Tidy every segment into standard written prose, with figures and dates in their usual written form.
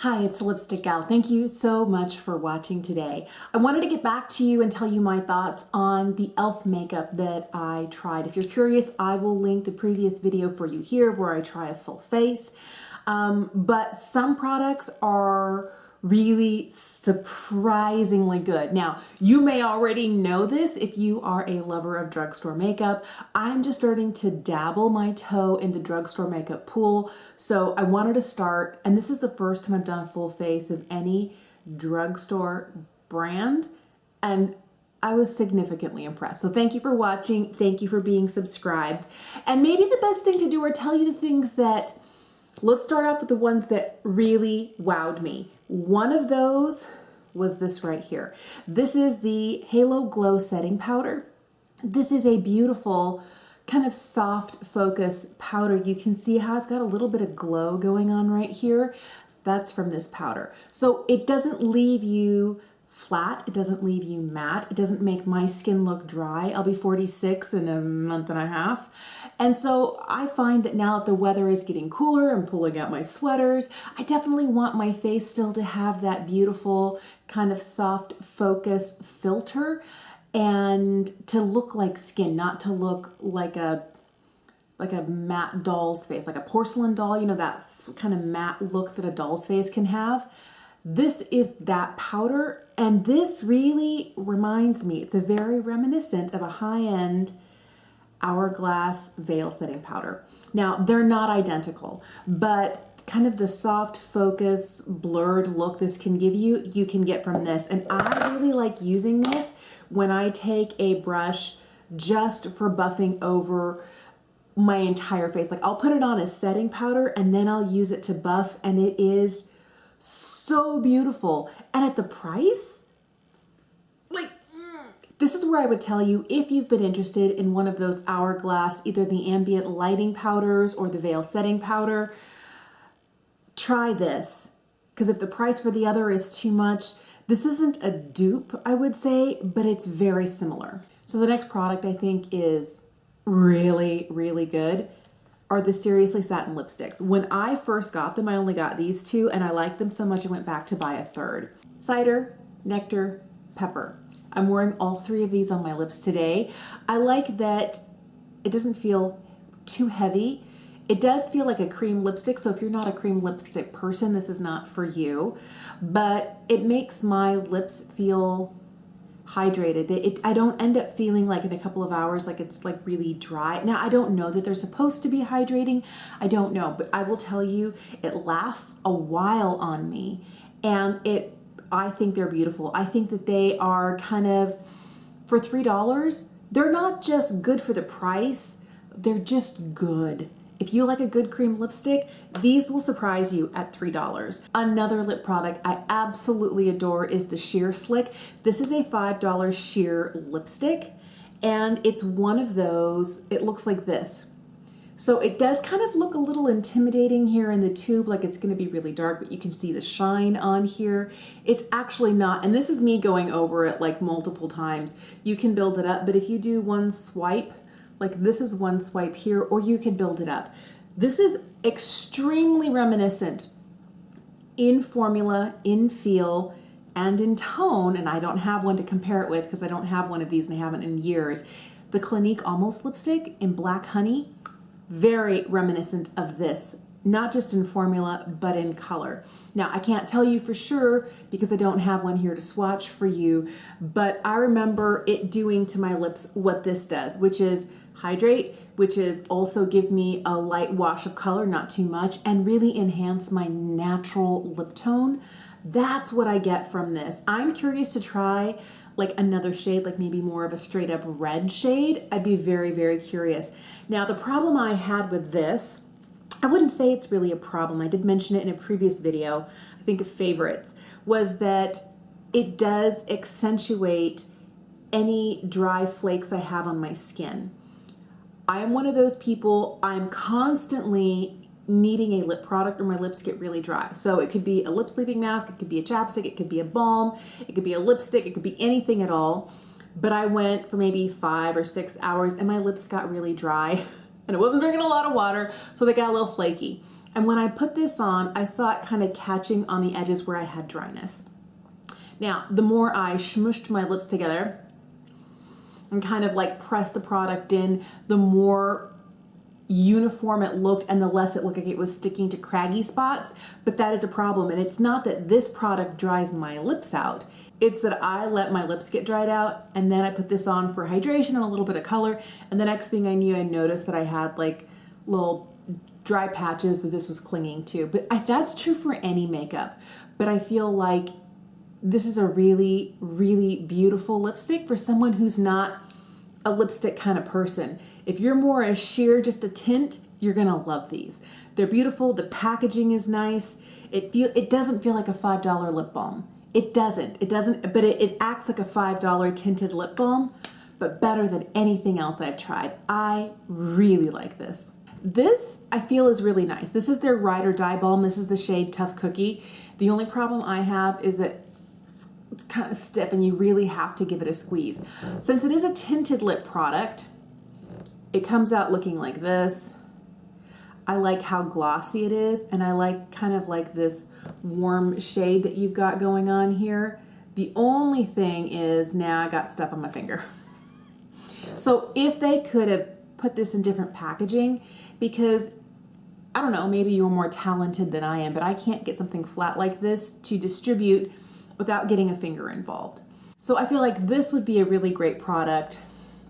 Hi, it's Lipstick Gal. Thank you so much for watching today. I wanted to get back to you and tell you my thoughts on the e.l.f. makeup that I tried. If you're curious, I will link the previous video for you here where I try a full face. But some products are really surprisingly good. Now, you may already know this if you are a lover of drugstore makeup. I'm just starting to dabble my toe in the drugstore makeup pool. So I wanted to start, and this is the first time I've done a full face of any drugstore brand, and I was significantly impressed. So thank you for watching. Thank you for being subscribed. And maybe the best thing to do are tell you the things that, let's start off with the ones that really wowed me. One of those was this right here. This is the Halo Glow Setting Powder. This is a beautiful kind of soft focus powder. You can see how I've got a little bit of glow going on right here. That's from this powder. So it doesn't leave you flat. It doesn't leave you matte. It doesn't make my skin look dry. I'll be 46 in a month and a half. And so I find that now that the weather is getting cooler, I'm pulling out my sweaters. I definitely want my face still to have that beautiful kind of soft focus filter and to look like skin, not to look like a matte doll's face, like a porcelain doll, you know, that kind of matte look that a doll's face can have. This is that powder, and this really reminds me, it's a very reminiscent of a high-end Hourglass Veil Setting Powder. Now, they're not identical, but kind of the soft focus, blurred look this can give you, you can get from this. And I really like using this when I take a brush just for buffing over my entire face. Like I'll put it on as setting powder and then I'll use it to buff, and it is so beautiful. And at the price, like, this is where I would tell you, if you've been interested in one of those Hourglass, either the ambient lighting powders or the veil setting powder, try this. Because if the price for the other is too much, this isn't a dupe, I would say, but it's very similar. So the next product I think is really, really good are the Seriously Satin lipsticks. When I first got them, I only got these two, and I liked them so much I went back to buy a third. Cider, Nectar, Pepper. I'm wearing all three of these on my lips today. I like that it doesn't feel too heavy. It does feel like a cream lipstick, so if you're not a cream lipstick person, this is not for you. But it makes my lips feel hydrated. I don't end up feeling like in a couple of hours like it's like really dry. Now, I don't know that they're supposed to be hydrating. I don't know, but I will tell you it lasts a while on me, and I think they're beautiful. I think that they are kind of, for $3, they're not just good for the price, they're just good. If you like a good cream lipstick, these will surprise you at $3. Another lip product I absolutely adore is the Sheer Slick. This is a $5 sheer lipstick, and it's one of those, it looks like this. So it does kind of look a little intimidating here in the tube, like it's gonna be really dark, but you can see the shine on here. It's actually not, and this is me going over it like multiple times. You can build it up, but if you do one swipe, like this is one swipe here, or you can build it up. This is extremely reminiscent in formula, in feel, and in tone, and I don't have one to compare it with because I don't have one of these and I haven't in years. The Clinique Almost lipstick in Black Honey, very reminiscent of this, not just in formula, but in color. Now, I can't tell you for sure because I don't have one here to swatch for you, but I remember it doing to my lips what this does, which is hydrate, which is also give me a light wash of color, not too much, and really enhance my natural lip tone. That's what I get from this. I'm curious to try like another shade, like maybe more of a straight up red shade. I'd be very, very curious. Now, the problem I had with this, I wouldn't say it's really a problem. I did mention it in a previous video, I think of favorites, was that it does accentuate any dry flakes I have on my skin. I am one of those people, I'm constantly needing a lip product or my lips get really dry. So it could be a lip sleeping mask, it could be a chapstick, it could be a balm, it could be a lipstick, it could be anything at all. But I went for maybe 5 or 6 hours and my lips got really dry and I wasn't drinking a lot of water, so they got a little flaky. And when I put this on, I saw it kind of catching on the edges where I had dryness. Now, the more I smooshed my lips together and kind of like pressed the product in, the more uniform it looked and the less it looked like it was sticking to craggy spots. But that is a problem. And it's not that this product dries my lips out. It's that I let my lips get dried out and then I put this on for hydration and a little bit of color. And the next thing I knew, I noticed that I had like little dry patches that this was clinging to. But that's true for any makeup. But I feel like this is a really, really beautiful lipstick for someone who's not a lipstick kind of person. If you're more a sheer, just a tint, you're gonna love these. They're beautiful, the packaging is nice. It doesn't feel like a $5 lip balm. It doesn't, but it acts like a $5 tinted lip balm, but better than anything else I've tried. I really like this. This, I feel, is really nice. This is their Ride or Die Balm. This is the shade Tough Cookie. The only problem I have is that it's kind of stiff and you really have to give it a squeeze. Since it is a tinted lip product, it comes out looking like this. I like how glossy it is, and I like kind of like this warm shade that you've got going on here. The only thing is now I got stuff on my finger. So if they could have put this in different packaging, because I don't know, maybe you're more talented than I am, but I can't get something flat like this to distribute without getting a finger involved. So I feel like this would be a really great product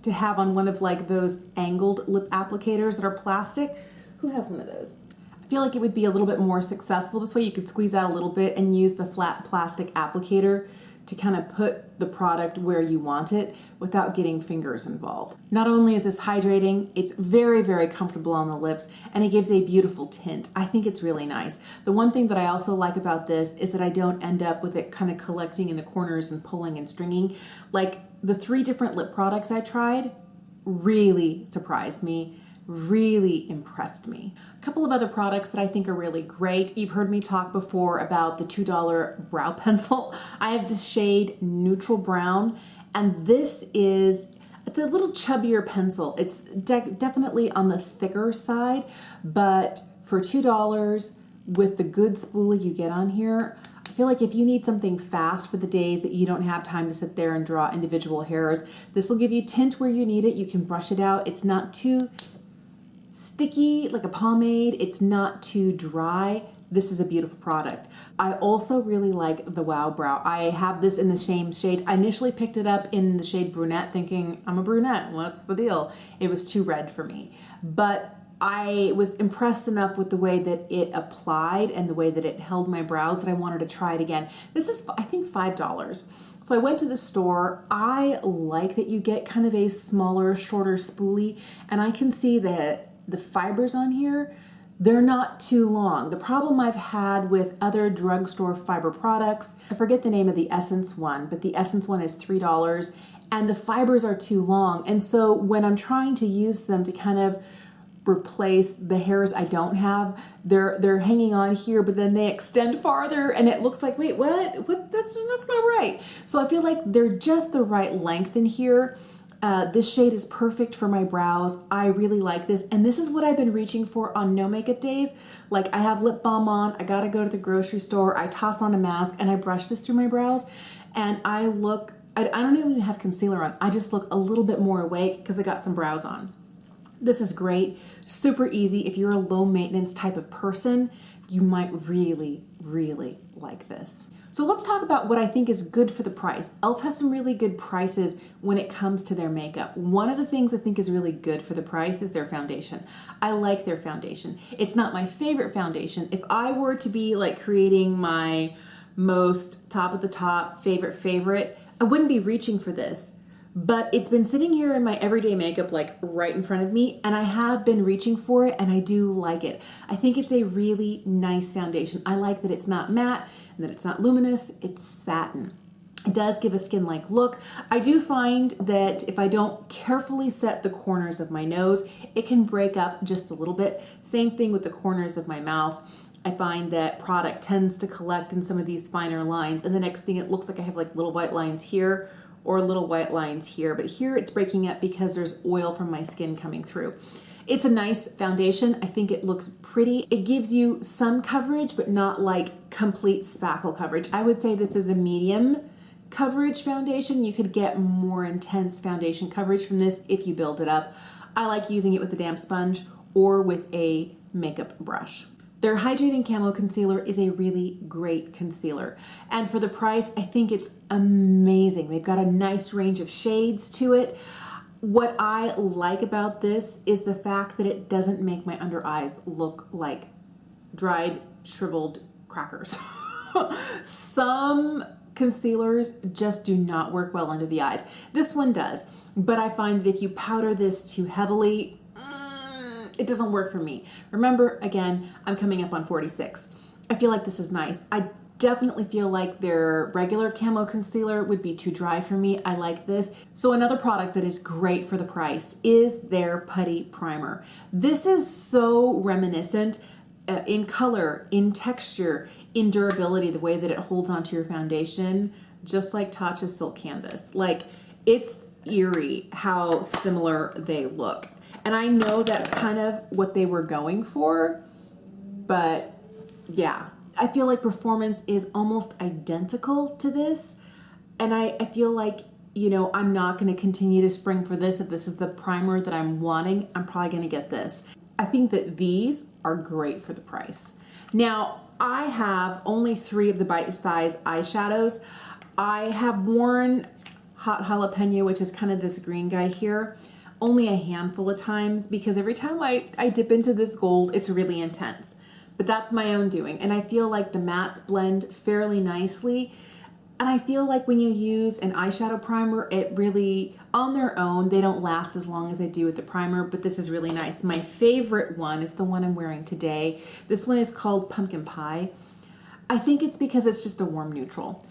to have on one of like those angled lip applicators that are plastic. Who has one of those? I feel like it would be a little bit more successful. This way you could squeeze out a little bit and use the flat plastic applicator to kind of put the product where you want it without getting fingers involved. Not only is this hydrating, it's very, very comfortable on the lips, and it gives a beautiful tint. I think it's really nice. The one thing that I also like about this is that I don't end up with it kind of collecting in the corners and pulling and stringing. Like the 3 different lip products I tried really surprised me, really impressed me. A couple of other products that I think are really great. You've heard me talk before about the $2 brow pencil. I have this shade Neutral Brown, and it's a little chubbier pencil. It's definitely on the thicker side, but for $2 with the good spoolie you get on here, I feel like if you need something fast for the days that you don't have time to sit there and draw individual hairs, this will give you tint where you need it. You can brush it out. It's not too sticky like a pomade. It's not too dry. This is a beautiful product. I also really like the Wow Brow. I have this in the same shade. I initially picked it up in the shade Brunette thinking, I'm a brunette, what's the deal? It was too red for me. But I was impressed enough with the way that it applied and the way that it held my brows that I wanted to try it again. This is, I think, $5. So I went to the store. I like that you get kind of a smaller, shorter spoolie, and I can see that the fibers on here, they're not too long. The problem I've had with other drugstore fiber products, I forget the name of the Essence one, but the Essence one is $3, and the fibers are too long. And so when I'm trying to use them to kind of replace the hairs I don't have, they're hanging on here, but then they extend farther, and it looks like, wait, what? That's not right. So I feel like they're just the right length in here. This shade is perfect for my brows. I really like this, and this is what I've been reaching for on no makeup days. Like, I have lip balm on, I gotta go to the grocery store, I toss on a mask, and I brush this through my brows, and I don't even have concealer on. I just look a little bit more awake because I got some brows on. This is great, super easy. If you're a low maintenance type of person, you might really, really like this. So let's talk about what I think is good for the price. e.l.f. has some really good prices when it comes to their makeup. One of the things I think is really good for the price is their foundation. I like their foundation. It's not my favorite foundation. If I were to be like creating my most top of the top favorite, I wouldn't be reaching for this. But it's been sitting here in my everyday makeup like right in front of me, and I have been reaching for it, and I do like it. I think it's a really nice foundation. I like that it's not matte and that it's not luminous, it's satin. It does give a skin-like look. I do find that if I don't carefully set the corners of my nose, it can break up just a little bit. Same thing with the corners of my mouth. I find that product tends to collect in some of these finer lines, and the next thing it looks like I have like little white lines here or little white lines here, but here it's breaking up because there's oil from my skin coming through. It's a nice foundation. I think it looks pretty. It gives you some coverage, but not like complete spackle coverage. I would say this is a medium coverage foundation. You could get more intense foundation coverage from this if you build it up. I like using it with a damp sponge or with a makeup brush. Their Hydrating Camo Concealer is a really great concealer. And for the price, I think it's amazing. They've got a nice range of shades to it. What I like about this is the fact that it doesn't make my under eyes look like dried, shriveled crackers. Some concealers just do not work well under the eyes. This one does, but I find that if you powder this too heavily, it doesn't work for me. Remember, again, I'm coming up on 46. I feel like this is nice. I definitely feel like their regular camo concealer would be too dry for me. I like this. So another product that is great for the price is their Putty Primer. This is so reminiscent in color, in texture, in durability, the way that it holds onto your foundation, just like Tatcha's Silk Canvas. Like, it's eerie how similar they look. And I know that's kind of what they were going for, but yeah. I feel like performance is almost identical to this. And I feel like, you know, I'm not going to continue to spring for this. If this is the primer that I'm wanting, I'm probably going to get this. I think that these are great for the price. Now, I have only 3 of the bite size eyeshadows. I have worn Hot Jalapeno, which is kind of this green guy here, only a handful of times because every time I dip into this gold, it's really intense. But that's my own doing. And I feel like the mattes blend fairly nicely. And I feel like when you use an eyeshadow primer, it really, on their own, they don't last as long as they do with the primer, but this is really nice. My favorite one is the one I'm wearing today. This one is called Pumpkin Pie. I think it's because it's just a warm neutral.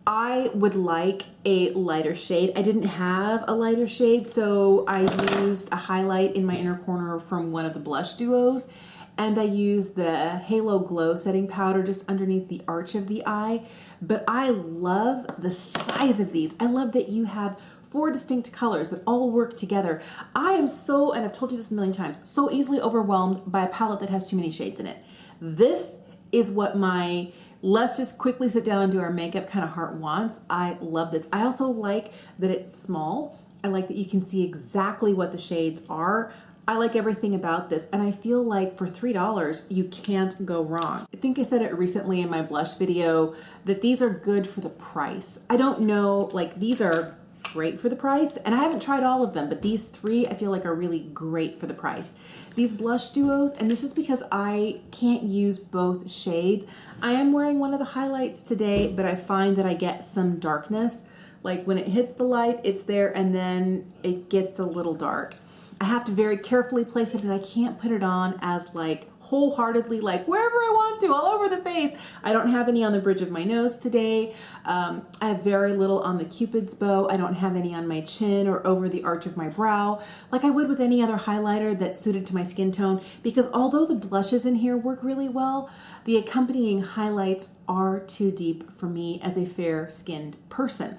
I would like a lighter shade. I didn't have a lighter shade, so I used a highlight in my inner corner from one of the blush duos. And I use the Halo Glow setting powder just underneath the arch of the eye. But I love the size of these. I love that you have 4 distinct colors that all work together. I am so, and I've told you this a million times, so easily overwhelmed by a palette that has too many shades in it. This is what my let's just quickly sit down and do our makeup kind of heart wants. I love this. I also like that it's small. I like that you can see exactly what the shades are. I like everything about this, and I feel like for $3, you can't go wrong. I think I said it recently in my blush video that these are good for the price. I don't know, like these are great for the price, and I haven't tried all of them, but these 3 I feel like are really great for the price. These blush duos, and this is because I can't use both shades. I am wearing one of the highlights today, but I find that I get some darkness. Like when it hits the light, it's there, and then it gets a little dark. I have to very carefully place it, and I can't put it on as like wholeheartedly, like wherever I want to, all over the face. I don't have any on the bridge of my nose today. I have very little on the Cupid's bow. I don't have any on my chin or over the arch of my brow, like I would with any other highlighter that's suited to my skin tone, because although the blushes in here work really well, the accompanying highlights are too deep for me as a fair-skinned person.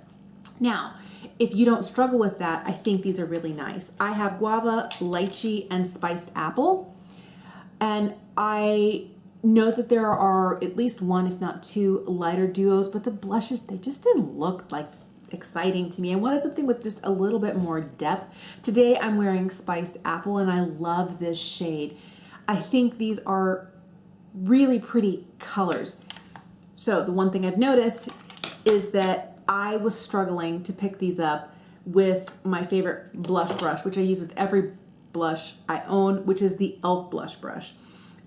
Now, if you don't struggle with that, I think these are really nice. I have guava, lychee, and spiced apple. And I know that there are at least 1, if not 2, lighter duos, but the blushes, they just didn't look like exciting to me. I wanted something with just a little bit more depth. Today I'm wearing spiced apple, and I love this shade. I think these are really pretty colors. So the one thing I've noticed is that I was struggling to pick these up with my favorite blush brush, which I use with every blush I own, which is the e.l.f. blush brush.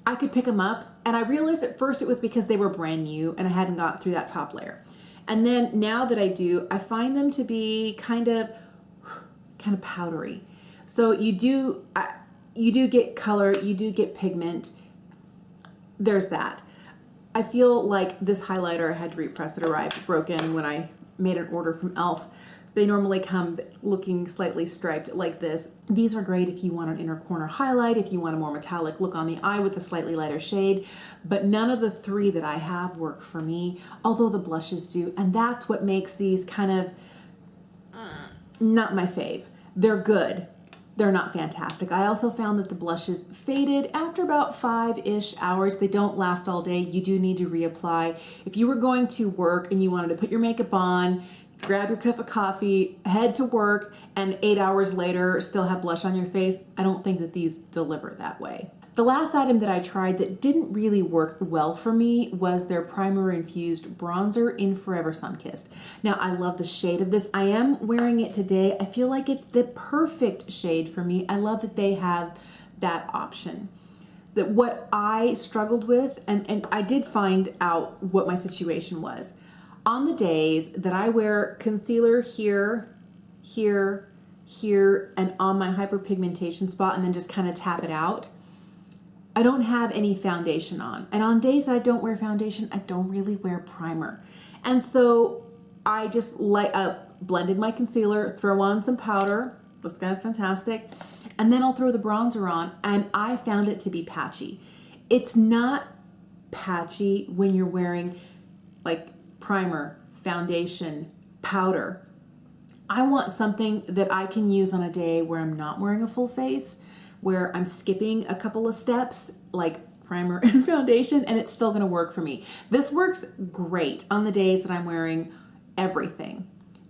I could pick them up, and I realized at first it was because they were brand new and I hadn't gotten through that top layer. And then now that I do, I find them to be kind of powdery. So you do get color, you do get pigment. There's that. I feel like this highlighter I had to repress. It arrived broken when I made an order from e.l.f. They normally come looking slightly striped like this. These are great if you want an inner corner highlight, if you want a more metallic look on the eye with a slightly lighter shade, but none of the 3 that I have work for me, although the blushes do, and that's what makes these kind of not my fave. They're good, they're not fantastic. I also found that the blushes faded after about 5-ish hours. They don't last all day. You do need to reapply. If you were going to work and you wanted to put your makeup on, grab your cup of coffee, head to work, and 8 hours later still have blush on your face, I don't think that these deliver that way. The last item that I tried that didn't really work well for me was their Primer Infused Bronzer in Forever Sunkissed. Now, I love the shade of this. I am wearing it today. I feel like it's the perfect shade for me. I love that they have that option. That what I struggled with, and I did find out what my situation was. On the days that I wear concealer here, here, here, and on my hyperpigmentation spot, and then just kind of tap it out, I don't have any foundation on. And on days that I don't wear foundation, I don't really wear primer. And so I just blended my concealer, throw on some powder. This guy's fantastic. And then I'll throw the bronzer on, and I found it to be patchy. It's not patchy when you're wearing like primer, foundation, powder. I want something that I can use on a day where I'm not wearing a full face, where I'm skipping a couple of steps like primer and foundation, and it's still gonna work for me. This works great on the days that I'm wearing everything,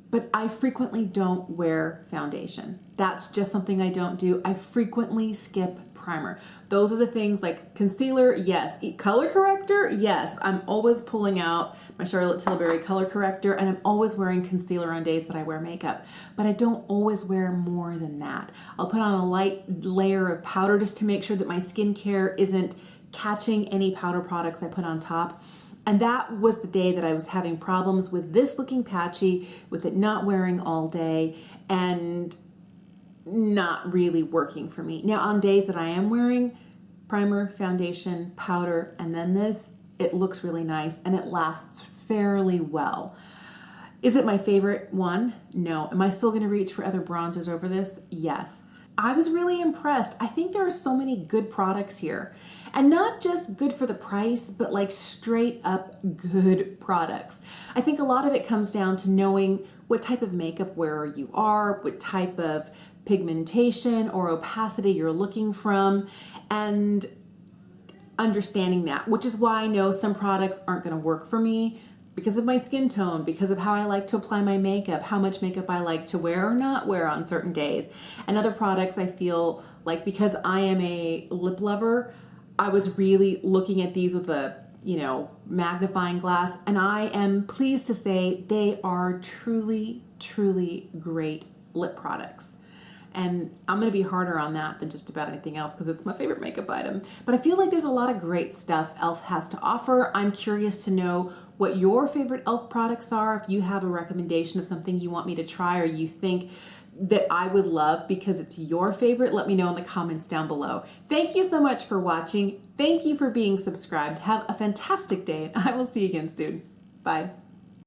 but I frequently don't wear foundation. That's just something I don't do. I frequently skip primer. Those are the things like concealer, yes. Color corrector, yes. I'm always pulling out my Charlotte Tilbury color corrector, and I'm always wearing concealer on days that I wear makeup, but I don't always wear more than that. I'll put on a light layer of powder just to make sure that my skincare isn't catching any powder products I put on top. And that was the day that I was having problems with this looking patchy, with it not wearing all day, and not really working for me. Now, on days that I am wearing primer, foundation, powder, and then this, it looks really nice and it lasts fairly well. Is it my favorite one? No. Am I still going to reach for other bronzers over this? Yes. I was really impressed. I think there are so many good products here, and not just good for the price, but like straight up good products. I think a lot of it comes down to knowing what type of makeup wearer you are, what type of pigmentation or opacity you're looking from, and understanding that, which is why I know some products aren't going to work for me because of my skin tone, because of how I like to apply my makeup, how much makeup I like to wear or not wear on certain days. And other products, I feel like, because I am a lip lover, I was really looking at these with a, magnifying glass, and I am pleased to say they are truly, truly great lip products. And I'm going to be harder on that than just about anything else because it's my favorite makeup item. But I feel like there's a lot of great stuff e.l.f. has to offer. I'm curious to know what your favorite e.l.f. products are. If you have a recommendation of something you want me to try or you think that I would love because it's your favorite, let me know in the comments down below. Thank you so much for watching. Thank you for being subscribed. Have a fantastic day, and I will see you again soon. Bye.